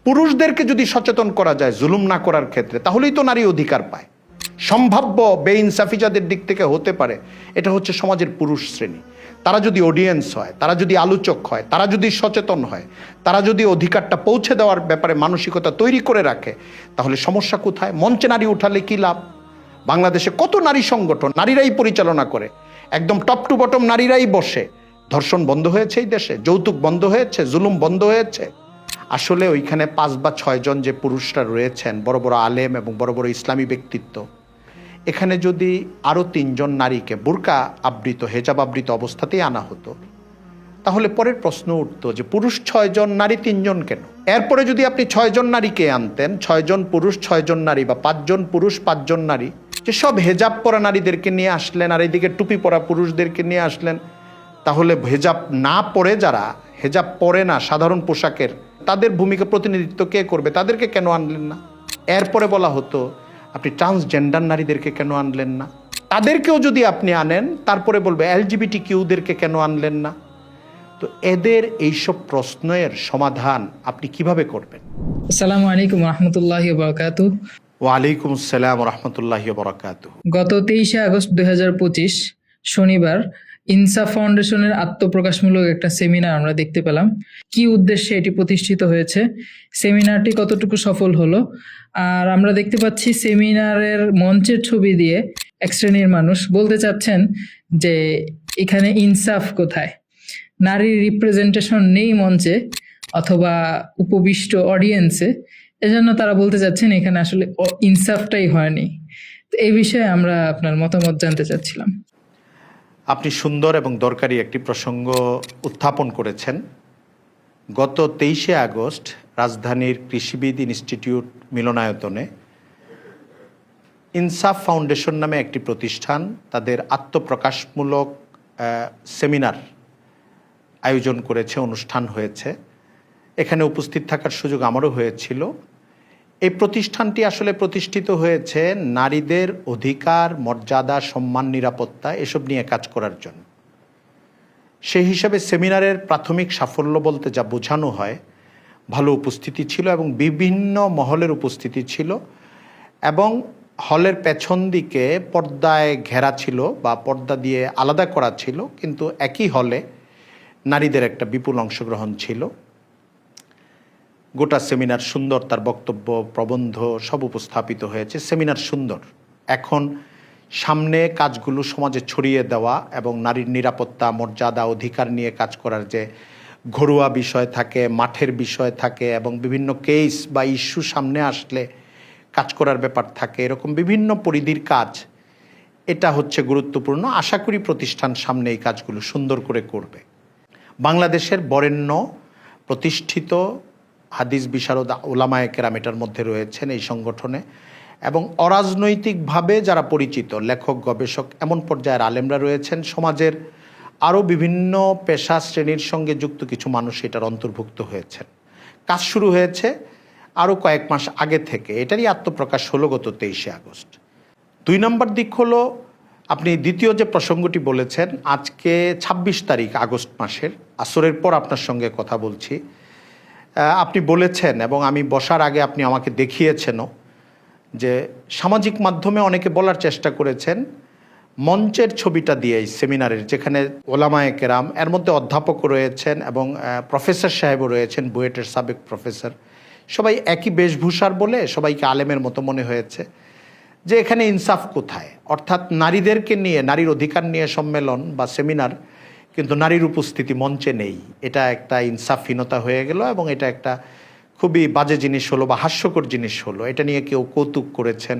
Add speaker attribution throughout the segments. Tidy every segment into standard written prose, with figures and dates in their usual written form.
Speaker 1: পুরুষদেরকে যদি সচেতন করা যায় জুলুম না করার ক্ষেত্রে, তাহলেই তো নারী অধিকার পায়। সম্ভাব্য বেইনসাফি যাদের দিক থেকে হতে পারে, এটা হচ্ছে সমাজের পুরুষ শ্রেণী। তারা যদি অডিয়েন্স হয়, তারা যদি আলোচক হয়, তারা যদি সচেতন হয়, তারা যদি অধিকারটা পৌঁছে দেওয়ার ব্যাপারে মানসিকতা তৈরি করে রাখে, তাহলে সমস্যা কোথায়? মঞ্চে নারী উঠালে কি লাভ? বাংলাদেশে কত নারী সংগঠন, নারীরাই পরিচালনা করে, একদম টপ টু বটম নারীরাই বসে। ধর্ষণ বন্ধ হয়েছে এই দেশে, যৌতুক বন্ধ হয়েছে, জুলুম বন্ধ হয়েছে। আসলে ওইখানে 5 বা 6 জন যে পুরুষরা রয়েছেন, বড় বড় আলেম এবং বড় বড় ইসলামী ব্যক্তিত্ব, এখানে যদি আরও 3 জন নারীকে বোরকা আবৃত, হেজাব আবৃত অবস্থাতেই আনা হতো, তাহলে পরের প্রশ্ন উঠতো যে পুরুষ 6 জন, নারী 3 জন কেন? এরপরে যদি আপনি 6 জন নারীকে আনতেন, 6 জন পুরুষ 6 জন নারী, বা 5 জন পুরুষ 5 জন নারী, যে সব হেজাব পরা নারীদেরকে নিয়ে আসলেন আর এদিকে টুপি পরা পুরুষদেরকে নিয়ে আসলেন, তাহলে হেজাব না পরে যারা, হেজাব পরে না সাধারণ পোশাকের, তাদের ভূমিকা প্রতিনিধিত্ব কে করবে? তাদেরকে কেন আনলেন না? এরপরে বলা হতো আপনি ট্রান্সজেন্ডার নারীদেরকে কেন আনলেন না? তাদেরকেও যদি আপনি আনেন, তারপরে বলবে এলজিবিটি কিউদেরকে কেন আনলেন না? তো এদের এইসব প্রশ্নের সমাধান আপনি কিভাবে করবেন?
Speaker 2: আসসালামু আলাইকুম রহমতুল্লাহি ওয়া বারাকাতুহু।
Speaker 1: ওয়ালাইকুম আসসালাম রহমতুল্লাহি ওয়া বারাকাতুহু।
Speaker 2: গত 23শে আগস্ট 2025 শনিবার ইনসাফ ফাউন্ডেশনের আত্মপ্রকাশমূলক একটা সেমিনার আমরা দেখতে পেলাম। কি উদ্দেশ্যে এটি প্রতিষ্ঠিত হয়েছে, সেমিনারটি কতটুকু সফল হলো, আর আমরা দেখতে পাচ্ছি সেমিনারের মঞ্চের ছবি দিয়ে এক শ্রেণীর মানুষ বলতে চাচ্ছেন যে এখানে ইনসাফ কোথায়, নারীর রিপ্রেজেন্টেশন নেই মঞ্চে অথবা উপবিষ্ট অডিয়েন্সে। এজন্য তারা বলতে চাচ্ছেন এখানে আসলে ইনসাফটাই হয়নি। তো এই বিষয়ে আমরা আপনার মতামত জানতে চাচ্ছিলাম।
Speaker 1: আপনি সুন্দর এবং দরকারি একটি প্রসঙ্গ উত্থাপন করেছেন। গত 23শে আগস্ট রাজধানীর কৃষিবিদ ইনস্টিটিউট মিলনায়তনে ইনসাফ ফাউন্ডেশন নামে একটি প্রতিষ্ঠান তাদের আত্মপ্রকাশমূলক সেমিনার আয়োজন করেছে, অনুষ্ঠান হয়েছে। এখানে উপস্থিত থাকার সুযোগ আমারও হয়েছিল। এই প্রতিষ্ঠানটি আসলে প্রতিষ্ঠিত হয়েছে নারীদের অধিকার, মর্যাদা, সম্মান, নিরাপত্তা এসব নিয়ে কাজ করার জন্য। সেই হিসাবে সেমিনারের প্রাথমিক সাফল্য বলতে যা বোঝানো হয়, ভালো উপস্থিতি ছিল এবং বিভিন্ন মহলের উপস্থিতি ছিল, এবং হলের পেছন দিকে পর্দায় ঘেরা ছিল বা পর্দা দিয়ে আলাদা করা ছিল, কিন্তু একই হলে নারীদের একটা বিপুল অংশগ্রহণ ছিল। গোটা সেমিনার সুন্দর, তার বক্তব্য, প্রবন্ধ সব উপস্থাপিত হয়েছে। সেমিনার সুন্দর। এখন সামনে কাজগুলো সমাজে ছড়িয়ে দেওয়া এবং নারীর নিরাপত্তা, মর্যাদা, অধিকার নিয়ে কাজ করার যে ঘরোয়া বিষয় থাকে, মাঠের বিষয় থাকে, এবং বিভিন্ন কেস বা ইস্যু সামনে আসলে কাজ করার ব্যাপার থাকে, এরকম বিভিন্ন পরিধির কাজ, এটা হচ্ছে গুরুত্বপূর্ণ। আশা করি প্রতিষ্ঠান সামনে এই কাজগুলো সুন্দর করে করবে। বাংলাদেশের বরেণ্য প্রতিষ্ঠিত হাদিস বিশারদ উলামায়ে কেরাম এটার মধ্যে রয়েছেন এই সংগঠনে, এবং অরাজনৈতিকভাবে যারা পরিচিত লেখক, গবেষক, এমন পর্যায়ের আলেমরা রয়েছেন। সমাজের আরও বিভিন্ন পেশা শ্রেণীর সঙ্গে যুক্ত কিছু মানুষ এটার অন্তর্ভুক্ত হয়েছেন। কাজ শুরু হয়েছে আরও কয়েক মাস আগে থেকে। এটারই আত্মপ্রকাশ হলো গত 23শে আগস্ট। 2 নম্বর দিক হলো, আপনি দ্বিতীয় যে প্রসঙ্গটি বলেছেন, আজকে 26 তারিখ আগস্ট মাসের, আসরের পর আপনার সঙ্গে কথা বলছি। আপনি বলেছেন এবং আমি বসার আগে আপনি আমাকে দেখিয়েছেনও যে সামাজিক মাধ্যমে অনেকে বলার চেষ্টা করেছেন মঞ্চের ছবিটা দিয়ে এই সেমিনারের, যেখানে ওলামায়ে কেরাম, এর মধ্যে অধ্যাপকও রয়েছেন এবং প্রফেসর সাহেবও রয়েছেন, বুয়েটের সাবেক প্রফেসর, সবাই একই বেশভূষার বলে সবাইকে আলেমের মতো মনে হয়েছে, যে এখানে ইনসাফ কোথায়? অর্থাৎ নারীদেরকে নিয়ে, নারীর অধিকার নিয়ে সম্মেলন বা সেমিনার, কিন্তু নারীর উপস্থিতি মঞ্চে নেই। এটা একটা ইনসাফহীনতা হয়ে গেল এবং এটা একটা খুবই বাজে জিনিস হলো বা হাস্যকর জিনিস হলো। এটা নিয়ে কেউ কৌতুক করেছেন,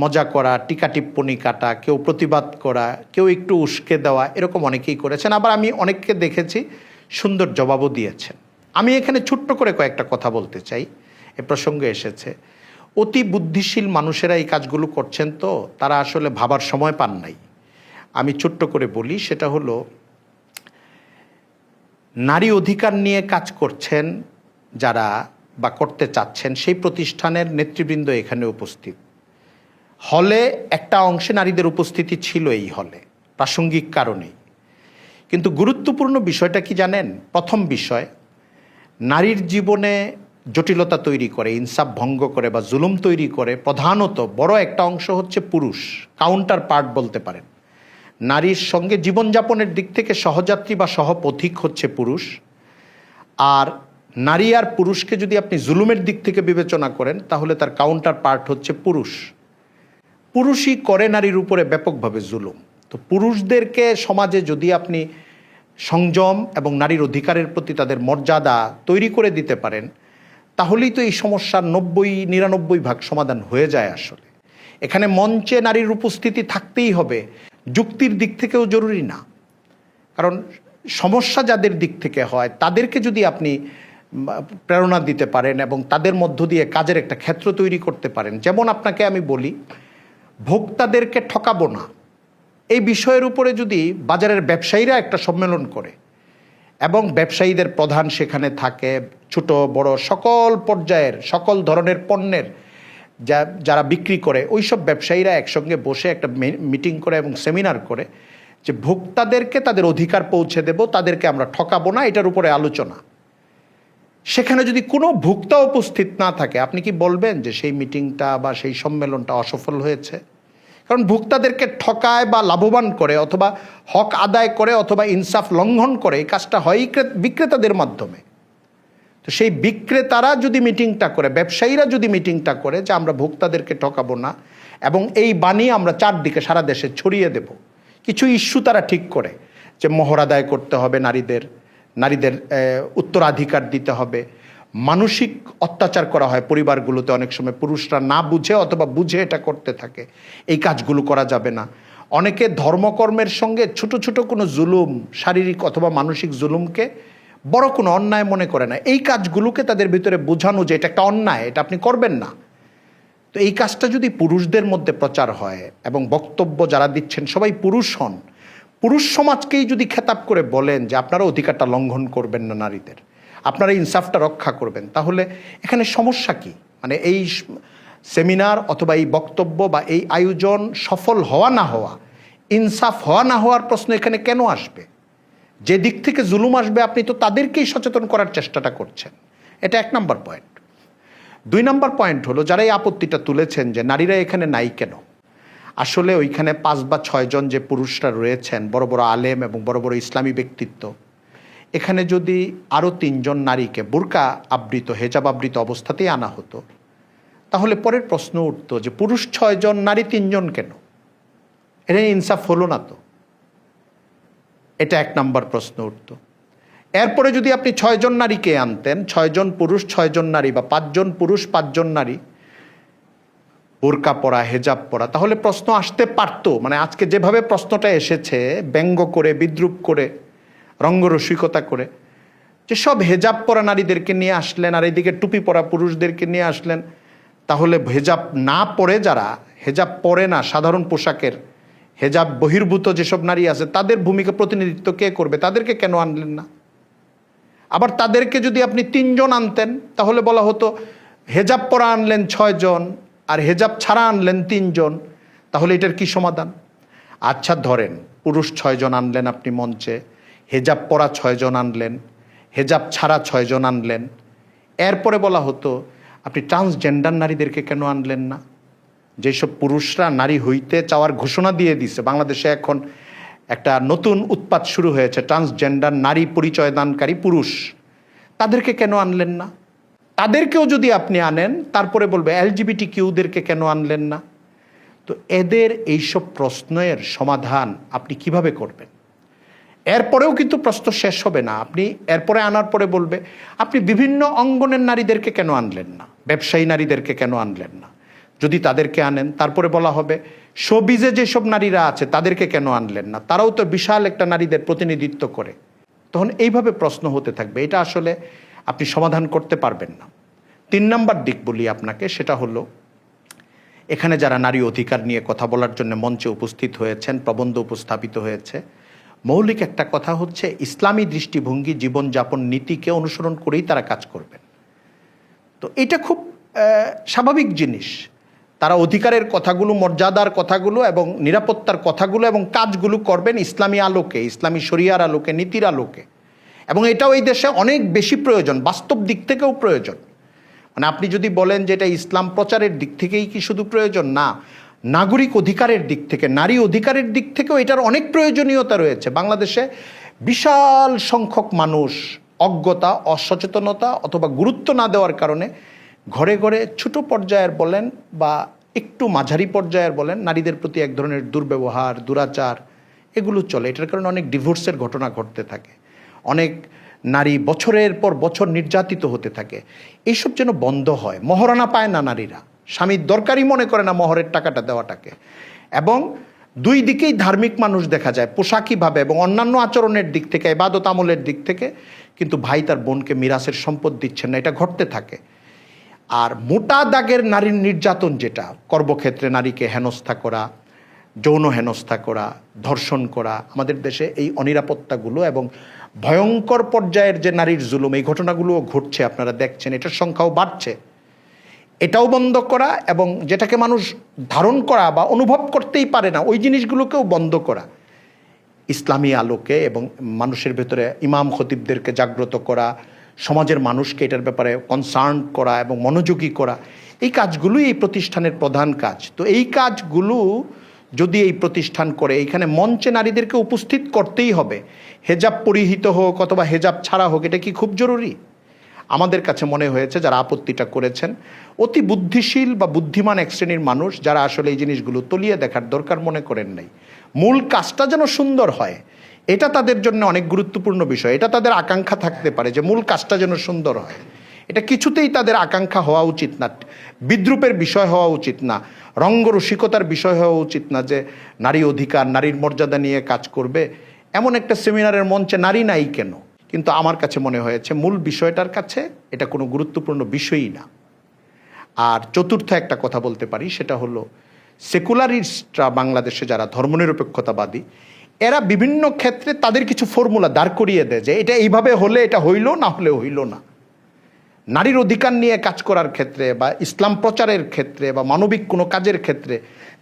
Speaker 1: মজা করা, টিকা টিপ্পনি কাটা, কেউ প্রতিবাদ করা, কেউ একটু উস্কে দেওয়া, এরকম অনেকেই করেছেন। আবার আমি অনেককে দেখেছি সুন্দর জবাবও দিয়েছেন। আমি এখানে ছোট্ট করে কয়েকটা কথা বলতে চাই, এ প্রসঙ্গে এসেছে। অতি বুদ্ধিশীল মানুষেরা এই কাজগুলো করছেন, তো তারা আসলে ভাবার সময় পান নাই। আমি ছোট্ট করে বলি, সেটা হলো, নারী অধিকার নিয়ে কাজ করছেন যারা বা করতে চাচ্ছেন, সেই প্রতিষ্ঠানের নেতৃবৃন্দ এখানে উপস্থিত। হলে একটা অংশে নারীদের উপস্থিতি ছিল এই হলে প্রাসঙ্গিক কারণেই, কিন্তু গুরুত্বপূর্ণ বিষয়টা কি জানেন? প্রথম বিষয়, নারীর জীবনে জটিলতা তৈরি করে, ইনসাফ ভঙ্গ করে বা জুলুম তৈরি করে, প্রধানত বড় একটা অংশ হচ্ছে পুরুষ, কাউন্টার পার্ট বলতে পারেন। নারীর সঙ্গে জীবনযাপনের দিক থেকে সহযাত্রী বা সহপথিক হচ্ছে পুরুষ। আর নারী আর পুরুষকে যদি আপনি জুলুমের দিক থেকে বিবেচনা করেন তাহলে তার কাউন্টার পার্ট হচ্ছে পুরুষ। পুরুষই করে নারীর উপরে ব্যাপকভাবে জুলুম। তো পুরুষদেরকে সমাজে যদি আপনি সংযম এবং নারীর অধিকারের প্রতি তাদের মর্যাদা তৈরি করে দিতে পারেন, তাহলেই তো এই সমস্যার 90-99% সমাধান হয়ে যায়। আসলে এখানে মঞ্চে নারীর উপস্থিতি থাকতেই হবে, যুক্তির দিক থেকেও জরুরি না। কারণ সমস্যা যাদের দিক থেকে হয় তাদেরকে যদি আপনি প্রেরণা দিতে পারেন এবং তাদের মধ্য দিয়ে কাজের একটা ক্ষেত্র তৈরি করতে পারেন, যেমন আপনাকে আমি বলি, ভোক্তাদেরকে ঠকাবো না এই বিষয়ের উপরে যদি বাজারের ব্যবসায়ীরা একটা সম্মেলন করে এবং ব্যবসায়ীদের প্রধান সেখানে থাকে, ছোট বড় সকল পর্যায়ের সকল ধরনের পণ্যের যারা বিক্রি করে ওই সব ব্যবসায়ীরা একসঙ্গে বসে একটা মিটিং করে এবং সেমিনার করে যে ভোক্তাদেরকে তাদের অধিকার পৌঁছে দেব, তাদেরকে আমরা ঠকাবো না, এটার উপরে আলোচনা। সেখানে যদি কোনো ভোক্তা উপস্থিত না থাকে, আপনি কি বলবেন যে সেই মিটিংটা বা সেই সম্মেলনটা অসফল হয়েছে? কারণ ভোক্তাদেরকে ঠকায় বা লাভবান করে অথবা হক আদায় করে অথবা ইনসাফ লঙ্ঘন করে, এই কাজটা হয় বিক্রেতাদের মাধ্যমে। তো সেই বিক্রেতারা যদি মিটিংটা করে, ব্যবসায়ীরা যদি মিটিংটা করে যে আমরা ভোক্তাদেরকে ঠকাবো না এবং এই বাণী আমরা চারদিকে সারা দেশে ছড়িয়ে দেব, কিছু ইস্যু তারা ঠিক করে যে মোহর আদায় করতে হবে, নারীদের উত্তরাধিকার দিতে হবে, মানসিক অত্যাচার করা হয় পরিবারগুলোতে অনেক সময়, পুরুষরা না বুঝে অথবা বুঝে এটা করতে থাকে, এই কাজগুলো করা যাবে না। অনেকে ধর্মকর্মের সঙ্গে ছোট ছোট কোনো জুলুম, শারীরিক অথবা মানসিক জুলুমকে বড় কোনো অন্যায় মনে করে না। এই কাজগুলোকে তাদের ভিতরে বোঝানো যে এটা একটা অন্যায়, এটা আপনি করবেন না। তো এই কাজটা যদি পুরুষদের মধ্যে প্রচার হয় এবং বক্তব্য যারা দিচ্ছেন সবাই পুরুষ হন, পুরুষ সমাজকেই যদি খেতাব করে বলেন যে আপনারা অধিকারটা লঙ্ঘন করবেন না নারীদের, আপনারা ইনসাফটা রক্ষা করবেন, তাহলে এখানে সমস্যা কি? মানে এই সেমিনার অথবা এই বক্তব্য বা এই আয়োজন সফল হওয়া না হওয়া, ইনসাফ হওয়া না হওয়ার প্রশ্ন এখানে কেন আসবে? যে দিক থেকে জুলুম আসবে আপনি তো তাদেরকেই সচেতন করার চেষ্টাটা করছেন। এটা 1 নম্বর পয়েন্ট। 2 নম্বর পয়েন্ট হলো, যারা এই আপত্তিটা তুলেছেন যে নারীরা এখানে নাই কেন, আসলে ওইখানে 5 বা 6 জন যে পুরুষরা রয়েছেন, বড় বড় আলেম এবং বড় বড় ইসলামী ব্যক্তিত্ব, এখানে যদি আরও 3 জন নারীকে বোরকা আবৃত, হেজাব আবৃত অবস্থাতেই আনা হতো, তাহলে পরের প্রশ্ন উঠতো যে পুরুষ 6 জন, নারী 3 জন কেন? এটা ইনসাফ হলো না তো? এটা 1 নম্বর প্রশ্ন উঠতো। এরপরে যদি আপনি 6 জন নারীকে আনতেন, 6 জন পুরুষ 6 জন নারী, বা 5 জন পুরুষ 5 জন নারী, বোরকা পরা, হেজাব পরা, তাহলে প্রশ্ন আসতে পারতো। মানে আজকে যেভাবে প্রশ্নটা এসেছে, ব্যঙ্গ করে, বিদ্রুপ করে, রঙ্গরসিকতা করে, যে সব হেজাব পরা নারীদেরকে নিয়ে আসলেন আর এদিকে টুপি পরা পুরুষদেরকে নিয়ে আসলেন, তাহলে হেজাব না পরে, যারা হেজাব পরে না, সাধারণ পোশাকের হেজাব বহির্ভূত যেসব নারী আছে, তাদের ভূমিকা প্রতিনিধিত্ব কে করবে? তাদেরকে কেন আনলেন না? আবার তাদেরকে যদি আপনি 3 জন আনতেন, তাহলে বলা হতো হেজাব পরা আনলেন 6 জন আর হেজাব ছাড়া আনলেন 3 জন, তাহলে এটার কি সমাধান? আচ্ছা ধরেন পুরুষ 6 জন আনলেন আপনি মঞ্চে, হেজাব পরা 6 জন আনলেন, হেজাব ছাড়া 6 জন আনলেন, এরপরে বলা হতো আপনি ট্রান্সজেন্ডার নারীদেরকে কেন আনলেন না? যেসব পুরুষরা নারী হইতে চাওয়ার ঘোষণা দিয়ে দিছে, বাংলাদেশে এখন একটা নতুন উৎপাত শুরু হয়েছে, ট্রান্সজেন্ডার নারী পরিচয় দানকারী পুরুষ, তাদেরকে কেন আনলেন না? তাদেরকেও যদি আপনি আনেন, তারপরে বলবে LGBTQদেরকে কেন আনলেন না? তো এদের এইসব প্রশ্নের সমাধান আপনি কিভাবে করবেন? এরপরেও কিন্তু প্রশ্ন শেষ হবে না। আপনি এরপরে আনার পরে বলবে আপনি বিভিন্ন অঙ্গনের নারীদেরকে কেন আনলেন না, ব্যবসায়ী নারীদেরকে কেন আনলেন না? যদি তাদেরকে আনেন, তারপরে বলা হবে শোবিজে যেসব নারীরা আছে তাদেরকে কেন আনলেন না, তারাও তো বিশাল একটা নারীদের প্রতিনিধিত্ব করে। তখন এইভাবে প্রশ্ন হতে থাকবে, এটা আসলে আপনি সমাধান করতে পারবেন না। 3 নম্বর দিক বলি আপনাকে, সেটা হলো এখানে যারা নারী অধিকার নিয়ে কথা বলার জন্য মঞ্চে উপস্থিত হয়েছেন, প্রবন্ধ উপস্থাপিত হয়েছে, মৌলিক একটা কথা হচ্ছে ইসলামী দৃষ্টিভঙ্গি, জীবনযাপন নীতিকে অনুসরণ করেই তারা কাজ করবেন। তো এটা খুব স্বাভাবিক জিনিস। তারা অধিকারের কথাগুলো, মর্যাদার কথাগুলো এবং নিরাপত্তার কথাগুলো এবং কাজগুলো করবেন ইসলামী আলোকে, ইসলামী শরিয়ার আলোকে, নীতির আলোকে। এবং এটাও এই দেশে অনেক বেশি প্রয়োজন, বাস্তব দিক থেকেও প্রয়োজন। মানে আপনি যদি বলেন যে এটা ইসলাম প্রচারের দিক থেকেই কি শুধু প্রয়োজন, না, নাগরিক অধিকারের দিক থেকে, নারী অধিকারের দিক থেকেও এটার অনেক প্রয়োজনীয়তা রয়েছে। বাংলাদেশে বিশাল সংখ্যক মানুষ অজ্ঞতা, অসচেতনতা অথবা গুরুত্ব না দেওয়ার কারণে ঘরে ঘরে ছোট পর্যায়ের বলেন বা একটু মাঝারি পর্যায়ের বলেন, নারীদের প্রতি এক ধরনের দুর্ব্যবহার, দুরাচার এগুলো চলে। এটার কারণে অনেক ডিভোর্সের ঘটনা ঘটতে থাকে, অনেক নারী বছরের পর বছর নির্যাতিত হতে থাকে। এইসব যেন বন্ধ হয়। মহারণা পায় না নারীরা, স্বামীর দরকারই মনে করে না মহরের টাকাটা দেওয়াটাকে। এবং দুই দিকেই ধার্মিক মানুষ দেখা যায় পোশাকিভাবে এবং অন্যান্য আচরণের দিক থেকে, ইবাদত আমলের দিক থেকে, কিন্তু ভাই তার বোনকে মিরাসের সম্পদ দিচ্ছেন না, এটা ঘটতে থাকে। আর মোটা দাগের নারীর নির্যাতন, যেটা কর্মক্ষেত্রে নারীকে হেনস্থা করা, যৌন হেনস্থা করা, ধর্ষণ করা, আমাদের দেশে এই অনিরাপত্তাগুলো এবং ভয়ঙ্কর পর্যায়ের যে নারীর জুলুম, এই ঘটনাগুলোও ঘটছে, আপনারা দেখছেন, এটার সংখ্যাও বাড়ছে। এটাও বন্ধ করা এবং যেটাকে মানুষ ধারণ করা বা অনুভব করতেই পারে না, ওই জিনিসগুলোকেও বন্ধ করা ইসলামী আলোকে, এবং মানুষের ভেতরে ইমাম খতিবদেরকে জাগ্রত করা, সমাজের মানুষকে এটার ব্যাপারে কনসার্ন করা এবং মনোযোগী করা, এই কাজগুলোই এই প্রতিষ্ঠানের প্রধান কাজ। তো এই কাজগুলো যদি এই প্রতিষ্ঠান করে, এইখানে মঞ্চে নারীদেরকে উপস্থিত করতেই হবে, হেজাব পরিহিত হোক অথবা হেজাব ছাড়া হোক, এটা কি খুব জরুরি? আমাদের কাছে মনে হয়েছে যারা আপত্তিটা করেছেন অতি বুদ্ধিশীল বা বুদ্ধিমান এক শ্রেণীর মানুষ, যারা আসলে এই জিনিসগুলো তলিয়ে দেখার দরকার মনে করেন নাই। মূল কাজটা যেন সুন্দর হয়, এটা তাদের জন্য অনেক গুরুত্বপূর্ণ বিষয়। এটা তাদের আকাঙ্ক্ষা থাকতে পারে যে মূল কাজটা যেন সুন্দর হয়। এটা কিছুতেই তাদের আকাঙ্ক্ষা হওয়া উচিত না, বিদ্রুপের বিষয় হওয়া উচিত না, রঙ্গরসিকতার বিষয় হওয়া উচিত না যে নারী অধিকার, নারীর মর্যাদা নিয়ে কাজ করবে। এমন একটা সেমিনারের মঞ্চে নারী নাই কেন? কিন্তু আমার কাছে মনে হয়েছে মূল বিষয়টার কাছে এটা কোনো গুরুত্বপূর্ণ বিষয়ই না। আর চতুর্থ একটা কথা বলতে পারি, সেটা হলো সেকুলারিস্টরা বাংলাদেশে যারা ধর্মনিরপেক্ষতাবাদী, এরা বিভিন্ন ক্ষেত্রে তাদের কিছু ফর্মুলা দাঁড় করিয়ে দেয় যে এটা এইভাবে হলে এটা হইল, না হলে হইল না। নারীর অধিকার নিয়ে কাজ করার ক্ষেত্রে বা ইসলাম প্রচারের ক্ষেত্রে বা মানবিক কোনো কাজের ক্ষেত্রে,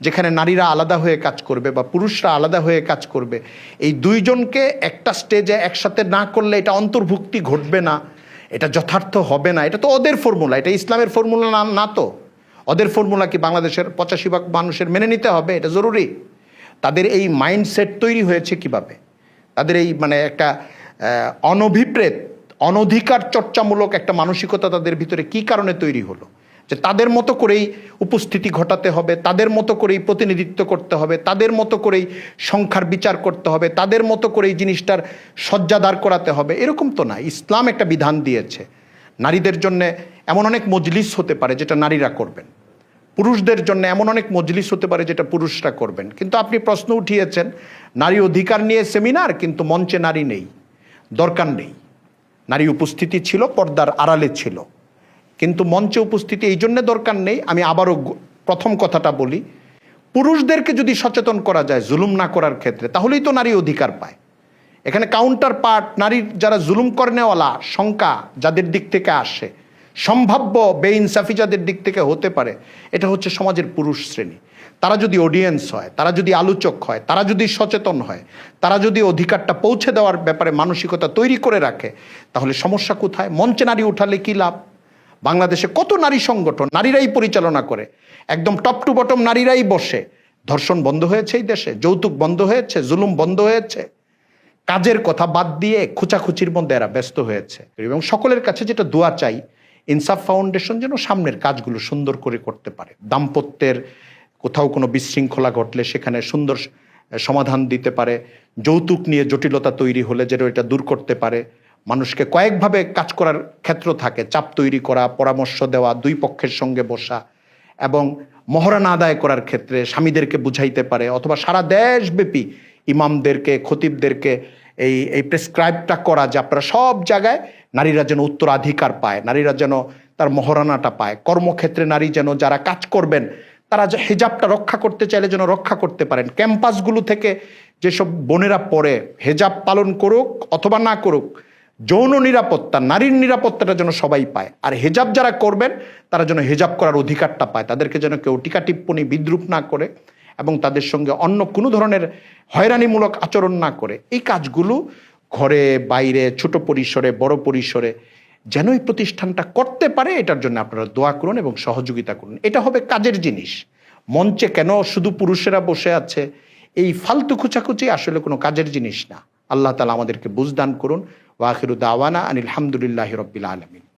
Speaker 1: যেখানে নারীরা আলাদা হয়ে কাজ করবে বা পুরুষরা আলাদা হয়ে কাজ করবে, এই দুইজনকে একটা স্টেজে একসাথে না করলে এটা অন্তর্ভুক্তি ঘটবে না, এটা যথার্থ হবে না। এটা তো ওদের ফর্মুলা, এটা ইসলামের ফর্মুলা না তো। ওদের ফর্মুলা কি বাংলাদেশের 85% মানুষের মেনে নিতে হবে? এটা জরুরি। তাদের এই মাইন্ডসেট তৈরি হয়েছে কিভাবে? তাদের এই মানে একটা অনভিপ্রেত, অনধিকার চর্চামূলক একটা মানসিকতা তাদের ভিতরে কি কারণে তৈরি হলো যে তাদের মতো করেই উপস্থিতি ঘটাতে হবে, তাদের মতো করেই প্রতিনিধিত্ব করতে হবে, তাদের মতো করেই সংখ্যার বিচার করতে হবে, তাদের মতো করেই জিনিসটার সজ্জাদার করাতে হবে? এরকম তো না। ইসলাম একটা বিধান দিয়েছে, নারীদের জন্য এমন অনেক মজলিস হতে পারে যেটা নারীরা করবেন, পুরুষদের জন্য এমন অনেক মজলিস হতে পারে যেটা পুরুষরা করবেন। কিন্তু আপনি প্রশ্ন উঠিয়েছেন নারী অধিকার নিয়ে সেমিনার, কিন্তু মঞ্চে নারী নেই, দরকার নেই। নারী উপস্থিতি ছিল, পর্দার আড়ালে ছিল, কিন্তু মঞ্চে উপস্থিতি এই জন্যে দরকার নেই। আমি আবারও প্রথম কথাটা বলি, পুরুষদেরকে যদি সচেতন করা যায় জুলুম না করার ক্ষেত্রে, তাহলেই তো নারী অধিকার পায়। এখানে কাউন্টার পার্ট নারীর যারা জুলুম করেনেওয়ালা সংখ্যা যাদের দিক থেকে আসে, সম্ভাব্য বেইনসাফি যাদের দিক থেকে হতে পারে, এটা হচ্ছে সমাজের পুরুষ শ্রেণী। তারা যদি অডিয়েন্স হয়, তারা যদি আলোচক হয়, তারা যদি সচেতন হয়, তারা যদি অধিকারটা পৌঁছে দেওয়ার ব্যাপারে মানসিকতা তৈরি করে রাখে, তাহলে সমস্যা কোথায়? মঞ্চে নারী উঠালে কি লাভ? বাংলাদেশে কত নারী সংগঠন, নারীরাই পরিচালনা করে, একদম টপ টু বটম নারীরাই বসে। ধর্ষণ বন্ধ হয়েছে এই দেশে, যৌতুক বন্ধ হয়েছে, জুলুম বন্ধ হয়েছে। কাজের কথা বাদ দিয়ে খুচাখুচির মধ্যে এরা ব্যস্ত হয়েছে। এবং সকলের কাছে যেটা দোয়া চাই, ইনসাফ ফাউন্ডেশন যেন সামনের কাজগুলো সুন্দর করে করতে পারে। দাম্পত্যের কোথাও কোনো বিশৃঙ্খলা ঘটলে সেখানে সুন্দর সমাধান দিতে পারে, যৌতুক নিয়ে জটিলতা তৈরি হলে যেন এটা দূর করতে পারে, মানুষকে কয়েকভাবে কাজ করার ক্ষেত্র থাকে, চাপ তৈরি করা, পরামর্শ দেওয়া, দুই পক্ষের সঙ্গে বসা, এবং মহরানা আদায় করার ক্ষেত্রে স্বামীদেরকে বুঝাইতে পারে, অথবা সারা দেশব্যাপী ইমামদেরকে, খতিবদেরকে এই প্রেসক্রাইবটা করা যে আপনারা সব জায়গায় নারীরা যেন উত্তরাধিকার পায়, নারীরা যেন তার মহারণাটা পায়। কর্মক্ষেত্রে নারী যেন, যারা কাজ করবেন তারা যে হেজাবটা রক্ষা করতে চাইলে যেন রক্ষা করতে পারেন। ক্যাম্পাসগুলো থেকে যেসব বোনেরা পড়ে, হেজাব পালন করুক অথবা না করুক, যৌন নিরাপত্তা, নারীর নিরাপত্তাটা যেন সবাই পায়। আর হেজাব যারা করবেন তারা যেন হেজাব করার অধিকারটা পায়, তাদেরকে যেন কেউ টিকা টিপ্পনি, বিদ্রুপ না করে এবং তাদের সঙ্গে অন্য কোনো ধরনের হয়রানিমূলক আচরণ না করে। এই কাজগুলো ঘরে বাইরে, ছোট পরিসরে, বড় পরিসরে যেন এই প্রতিষ্ঠানটা করতে পারে, এটার জন্য আপনারা দোয়া করুন এবং সহযোগিতা করুন। এটা হবে কাজের জিনিস। মঞ্চে কেন শুধু পুরুষেরা বসে আছে, এই ফালতু খুচাখুচি আসলে কোনো কাজের জিনিস না। আল্লাহ তাআলা আমাদেরকে বুঝদান করুন। ওয়া আখিরু দাওয়ানা আনিল হামদুলিল্লাহি রাব্বিল আলামিন।